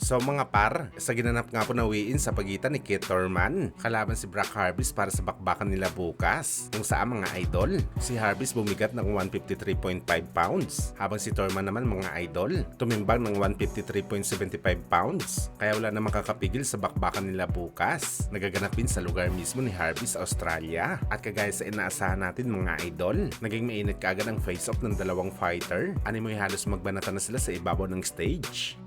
So mga par, sa ginanap nga po na weigh-in sa pagitan ni Keith Thurman kalaban si Brock Harvis para sa bakbakan nila bukas, kung saan mga idol, si Harvis bumigat ng 153.5 pounds habang si Thurman naman mga idol tumimbang ng 153.75 pounds. Kaya wala na makakapigil sa bakbakan nila bukas. Nagaganap din sa lugar mismo ni Harvis sa Australia, at kagaya sa inaasahan natin mga idol, naging mainit kaagad ang face-off ng dalawang fighter. Animoy halos magbanata na sila sa ibabaw ng stage.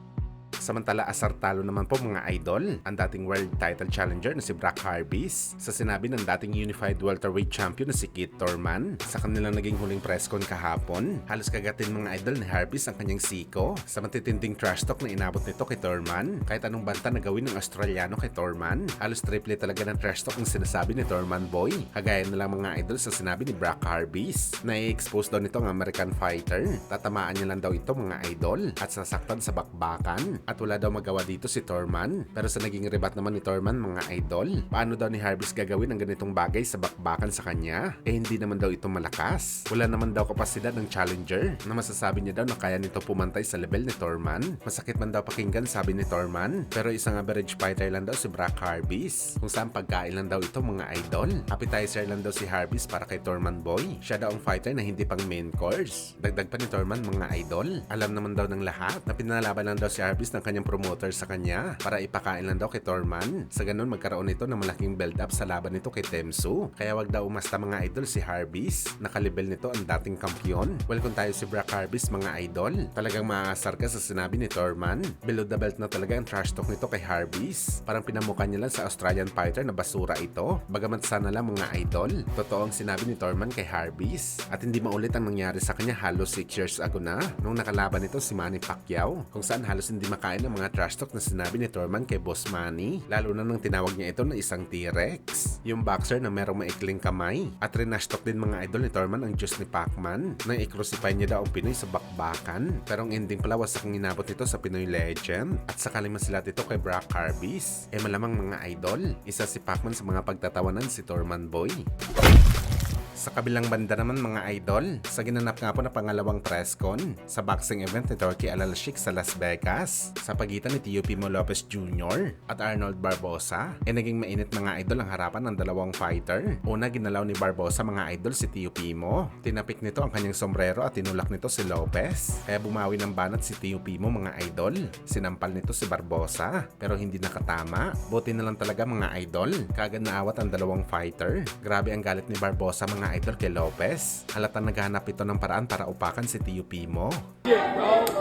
Samantala asar talo naman po mga idol ang dating world title challenger na si Brock Harvis sa sinabi ng dating unified welterweight champion na si Keith Thurman sa kanilang naging huling press con kahapon. Halos kagatin mga idol ni Harvis ang kanyang siko sa matitinding trash talk na inabot nito kay Thurman. Kahit anong banta na gawin ng Australiano kay Thurman, halos triple talaga ng trash talk ang sinasabi ni Thurman boy. Kagaya na lang mga idol sa sinabi ni Brock Harvis na i-expose daw nito ang American fighter. Tatamaan niya lang daw ito mga idol at sasaktan sa bakbakan. At wala daw magawa dito si Thurman. Pero sa naging rebat naman ni Thurman mga idol, paano daw ni Harvis gagawin ang ganitong bagay sa bakbakan sa kanya? Eh hindi naman daw ito malakas. Wala naman daw kapasidad ng challenger na masasabi niya daw na kaya nito pumantay sa level ni Thurman. Masakit man daw pakinggan sabi ni Thurman, pero isang average fighter lang daw si Brock Harvis. Kung saan pagkain lang daw ito mga idol. Appetizer lang daw si Harvis para kay Thurman boy. Siya daw ang fighter na hindi pang main course. Dagdag pa ni Thurman mga idol, alam naman daw ng lahat na pinalaban lang daw si Harvis ng kanyang promoter sa kanya para ipakain lang daw kay Thurman. Sa ganun magkaroon ito ng malaking build up sa laban nito kay Temsu. Kaya wag daw umasta mga idol si Harvis. Nakalibel nito ang dating kampiyon. Well kung tayo si Brock Harvis mga idol, talagang maaasar ka sa sinabi ni Thurman. Below the belt na talaga ang trash talk nito kay Harvis. Parang pinamukha niya lang sa Australian fighter na basura ito. Bagamat sana lang mga idol, totoo ang sinabi ni Thurman kay Harvis. At hindi maulit ang nangyari sa kanya halos 6 years ago na nung nakalaban nito si Manny Pacquiao, kung saan halos hindi makain ng mga trash talk na sinabi ni Thurman kay Boss Manny, lalo na nang tinawag niya ito na isang T-Rex, yung boxer na merong maikling kamay. At rinash talk din mga idol ni Thurman ang Diyos ni Pacman nang i-crucify niya daw ang Pinoy sa bakbakan. Pero ang ending pala wasak ang inabot nito sa Pinoy legend at sakali masilat ito kay Brock Harvis. Eh malamang mga idol, isa si Pacman sa mga pagtatawanan si Thurman boy. Sa kabilang banda naman mga idol, sa ginanap nga po na pangalawang press con sa boxing event ni Turki Al-Alshik sa Las Vegas sa pagitan ni Teofimo Lopez Jr. at Arnold Barboza, naging mainit mga idol ang harapan ng dalawang fighter. Una, ginalaw ni Barboza mga idol si Teofimo. Tinapik nito ang kanyang sombrero at tinulak nito si Lopez. Kaya bumawi ng banat si Teofimo mga idol. Sinampal nito si Barboza pero hindi nakatama. Buti na lang talaga mga idol, kaagad naawat ang dalawang fighter. Grabe ang galit ni Barboza mga idol kay Lopez. Halatang naghahanap ito ng paraan para upakan si Teofimo. Shit, bro.